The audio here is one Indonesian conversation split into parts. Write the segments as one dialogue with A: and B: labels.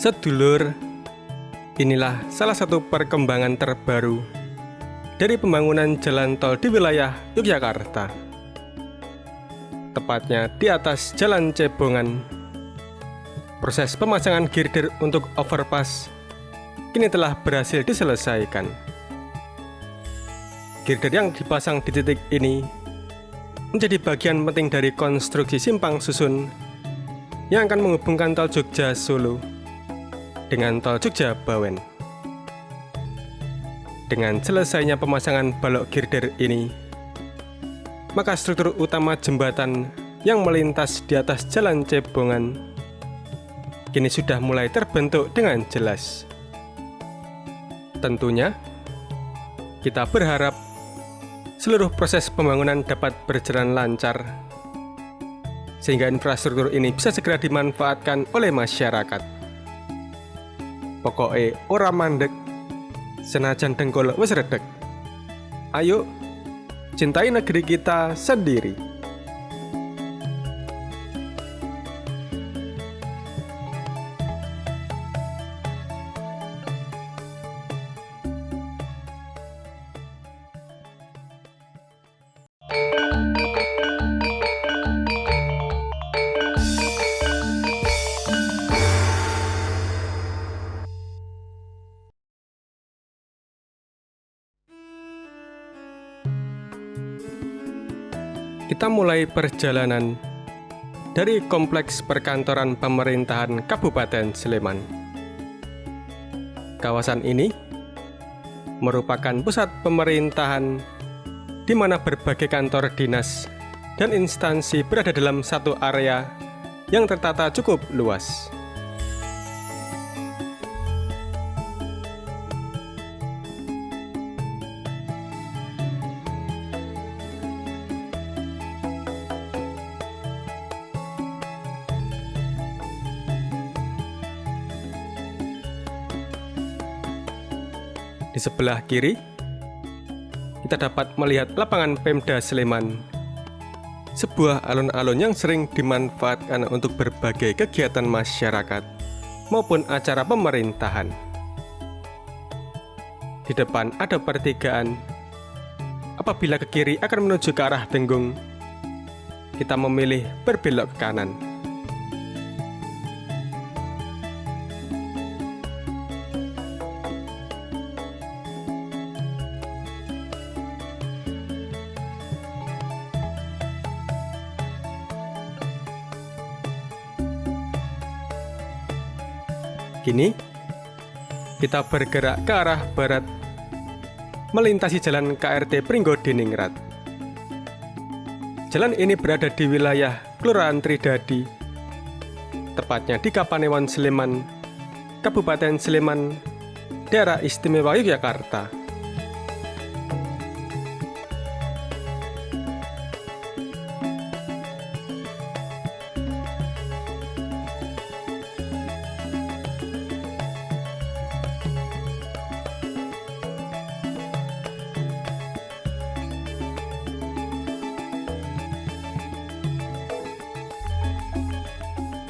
A: Sedulur, inilah salah satu perkembangan terbaru dari pembangunan jalan tol di wilayah Yogyakarta. Tepatnya di atas Jalan Cebongan. Proses pemasangan girder untuk overpass kini telah berhasil diselesaikan. Girder yang dipasang di titik ini menjadi bagian penting dari konstruksi simpang susun yang akan menghubungkan tol Jogja Solo dengan tol Jogja Bawen. Dengan selesainya pemasangan balok girder ini, maka struktur utama jembatan yang melintas di atas Jalan Cebongan kini sudah mulai terbentuk dengan jelas. Tentunya, kita berharap seluruh proses pembangunan dapat berjalan lancar, sehingga infrastruktur ini bisa segera dimanfaatkan oleh masyarakat. Pokoknya ora mandek, senajan dengkul wis redeg. Ayo, cintai negeri kita sendiri. Kita mulai perjalanan dari kompleks perkantoran pemerintahan Kabupaten Sleman. Kawasan ini merupakan pusat pemerintahan di mana berbagai kantor dinas dan instansi berada dalam satu area yang tertata cukup luas. Di sebelah kiri, kita dapat melihat lapangan Pemda Sleman, sebuah alun-alun yang sering dimanfaatkan untuk berbagai kegiatan masyarakat maupun acara pemerintahan. Di depan ada pertigaan. Apabila ke kiri akan menuju ke arah Tenggung, kita memilih berbelok ke kanan. Kini, kita bergerak ke arah barat, melintasi jalan KRT Pringgodiningrat. Jalan ini berada di wilayah Kelurahan Tridadi, tepatnya di Kapanewon Sleman, Kabupaten Sleman, Daerah Istimewa Yogyakarta.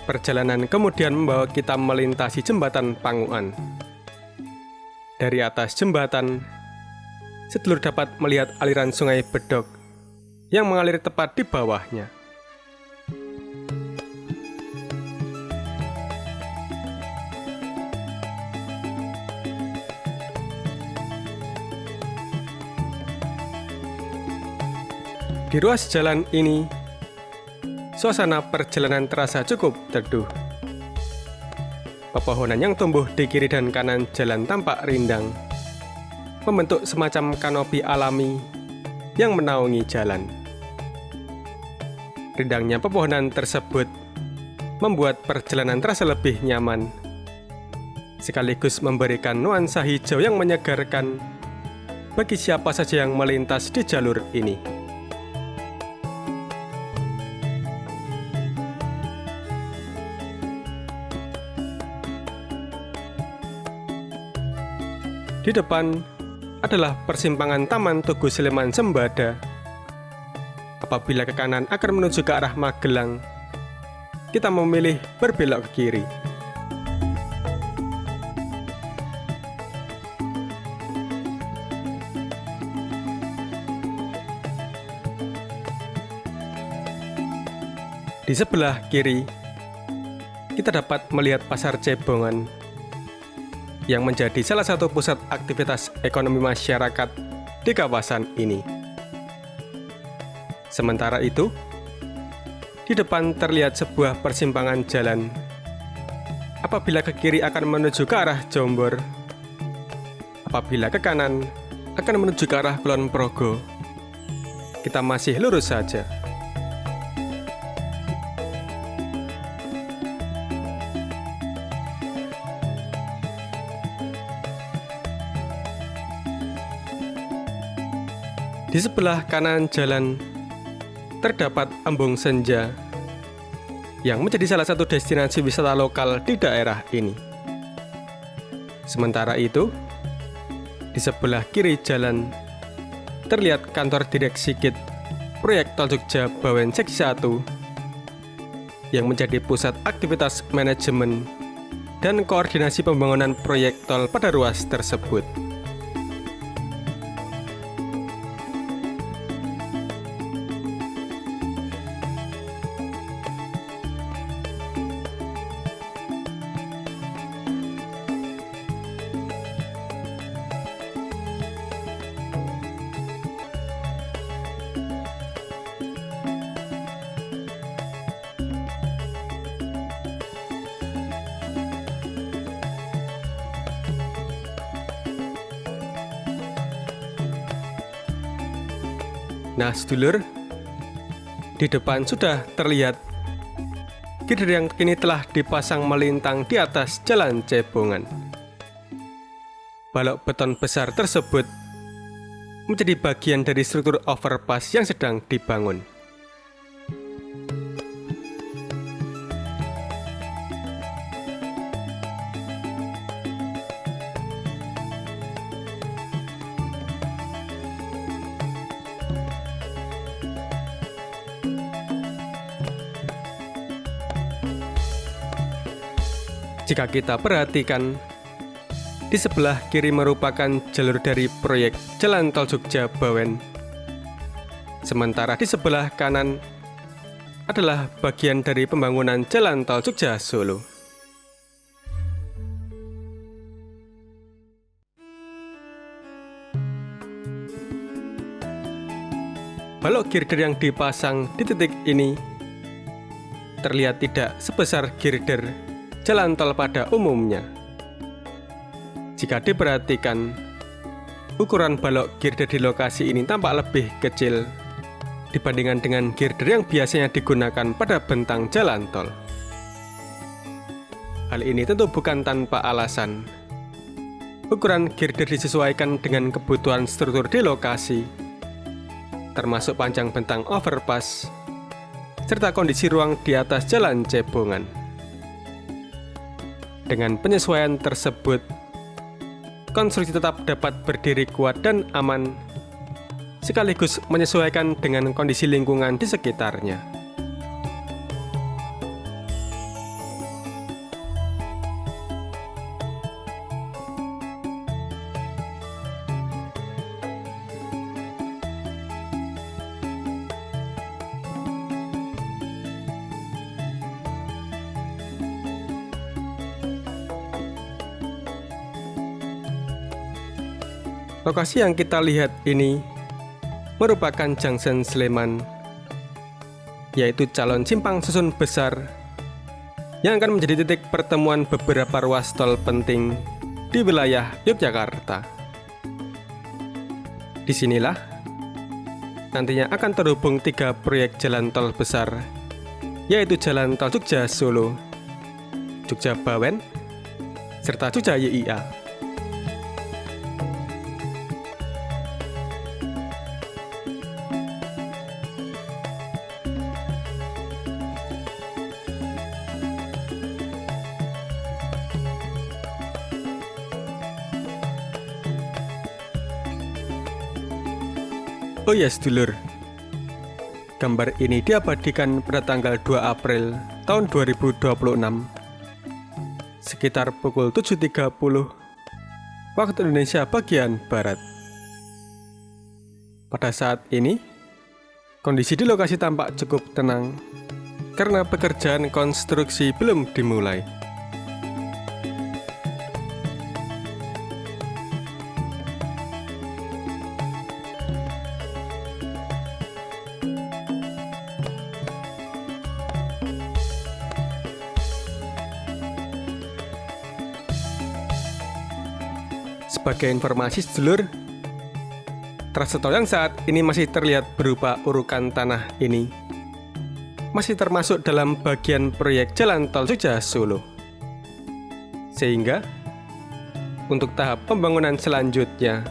A: Perjalanan kemudian membawa kita melintasi jembatan Panguan. Dari atas jembatan, sedulur dapat melihat aliran sungai Bedok yang mengalir tepat di bawahnya. Di ruas jalan ini, suasana perjalanan terasa cukup teduh. Pepohonan yang tumbuh di kiri dan kanan jalan tampak rindang, membentuk semacam kanopi alami yang menaungi jalan. Rindangnya pepohonan tersebut membuat perjalanan terasa lebih nyaman, sekaligus memberikan nuansa hijau yang menyegarkan bagi siapa saja yang melintas di jalur ini. Di depan adalah persimpangan Taman Tugu Sleman Sembada. Apabila ke kanan akan menuju ke arah Magelang, kita memilih berbelok ke kiri. Di sebelah kiri, kita dapat melihat Pasar Cebongan yang menjadi salah satu pusat aktivitas ekonomi masyarakat di kawasan ini. Sementara itu, di depan terlihat sebuah persimpangan jalan. Apabila ke kiri akan menuju ke arah Jombor, apabila ke kanan akan menuju ke arah Kulon Progo. Kita masih lurus saja. Di sebelah kanan jalan terdapat Embung Senja yang menjadi salah satu destinasi wisata lokal di daerah ini. Sementara itu, di sebelah kiri jalan terlihat kantor Direksi KID Proyek Tol Jogja Bawen Seksi 1 yang menjadi pusat aktivitas manajemen dan koordinasi pembangunan proyek tol pada ruas tersebut. Nah, sedulur, di depan sudah terlihat girder yang kini telah dipasang melintang di atas Jalan Cebongan. Balok beton besar tersebut menjadi bagian dari struktur overpass yang sedang dibangun. Jika kita perhatikan, di sebelah kiri merupakan jalur dari proyek Jalan Tol Jogja Bawen. Sementara di sebelah kanan adalah bagian dari pembangunan Jalan Tol Jogja Solo. Balok girder yang dipasang di titik ini terlihat tidak sebesar girder jalan tol pada umumnya. Jika diperhatikan, ukuran balok girder di lokasi ini tampak lebih kecil dibandingkan dengan girder yang biasanya digunakan pada bentang jalan tol. Hal ini tentu bukan tanpa alasan. Ukuran girder disesuaikan dengan kebutuhan struktur di lokasi, termasuk panjang bentang overpass, serta kondisi ruang di atas Jalan Cebongan. Dengan penyesuaian tersebut, konstruksi tetap dapat berdiri kuat dan aman, sekaligus menyesuaikan dengan kondisi lingkungan di sekitarnya. Lokasi yang kita lihat ini merupakan Junction Sleman, yaitu calon simpang susun besar yang akan menjadi titik pertemuan beberapa ruas tol penting di wilayah Yogyakarta. Disinilah nantinya akan terhubung 3 proyek jalan tol besar, yaitu Jalan Tol Jogja Solo, Jogja Bawen, serta Jogja YIA. Oh ya sedulur, gambar ini diabadikan pada tanggal 2 April tahun 2026 sekitar pukul 7.30 waktu Indonesia bagian Barat. Pada saat ini, kondisi di lokasi tampak cukup tenang karena pekerjaan konstruksi belum dimulai. Sebagai informasi sedulur, trase tol yang saat ini masih terlihat berupa urukan tanah ini masih termasuk dalam bagian proyek Jalan Tol Jogja-Solo. Sehingga untuk tahap pembangunan selanjutnya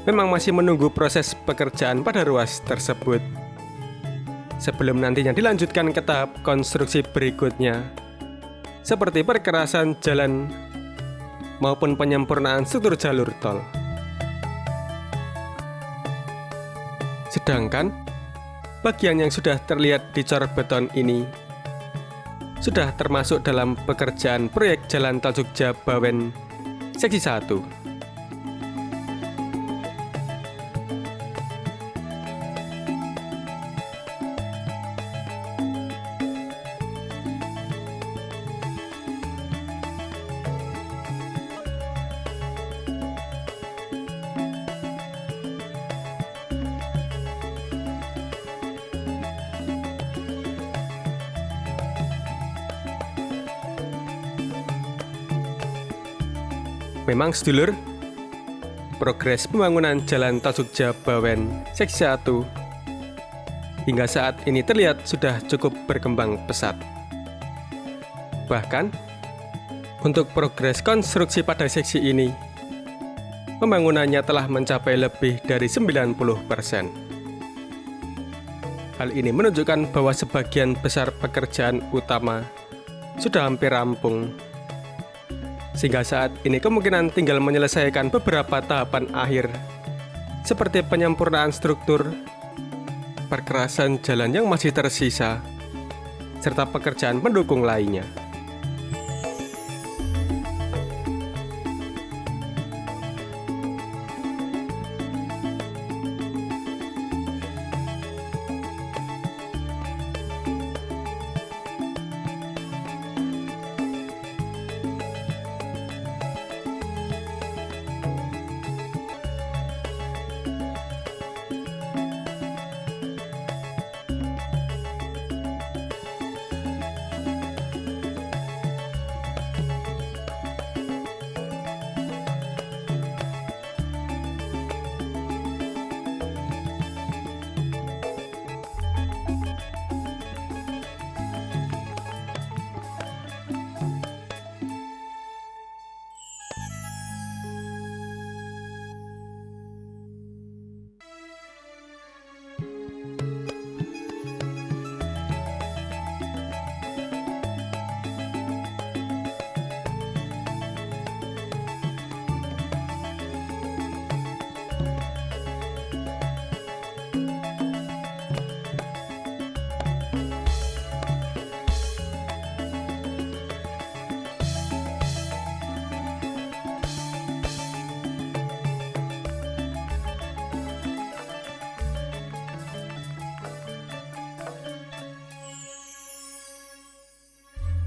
A: memang masih menunggu proses pekerjaan pada ruas tersebut sebelum nantinya dilanjutkan ke tahap konstruksi berikutnya seperti perkerasan jalan maupun penyempurnaan struktur jalur tol. Sedangkan bagian yang sudah terlihat di cor beton ini sudah termasuk dalam pekerjaan proyek Jalan Tol Jogja-Bawen Seksi 1. Memang sedulur, progres pembangunan Jalan Tol Jogja-Bawen Seksi 1 hingga saat ini terlihat sudah cukup berkembang pesat. Bahkan, untuk progres konstruksi pada seksi ini, pembangunannya telah mencapai lebih dari 90%. Hal ini menunjukkan bahwa sebagian besar pekerjaan utama sudah hampir rampung. Sehingga saat ini kemungkinan tinggal menyelesaikan beberapa tahapan akhir seperti penyempurnaan struktur, perkerasan jalan yang masih tersisa, serta pekerjaan pendukung lainnya.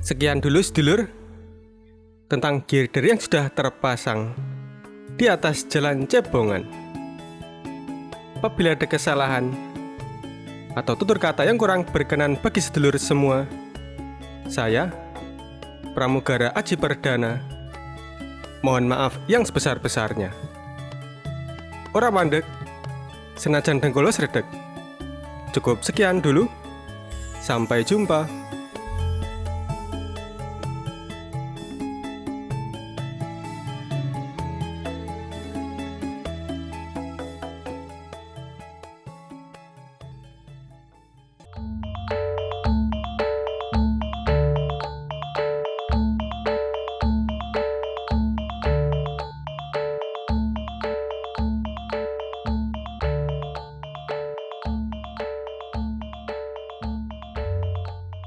A: Sekian dulu sedulur tentang girder yang sudah terpasang di atas jalan cebongan. Apabila ada kesalahan atau tutur kata yang kurang berkenan bagi sedulur semua, saya, Pramugara Aji Perdana, mohon maaf yang sebesar-besarnya. Ora mandek, senajan dengkulo sredeg. Cukup sekian dulu. Sampai jumpa.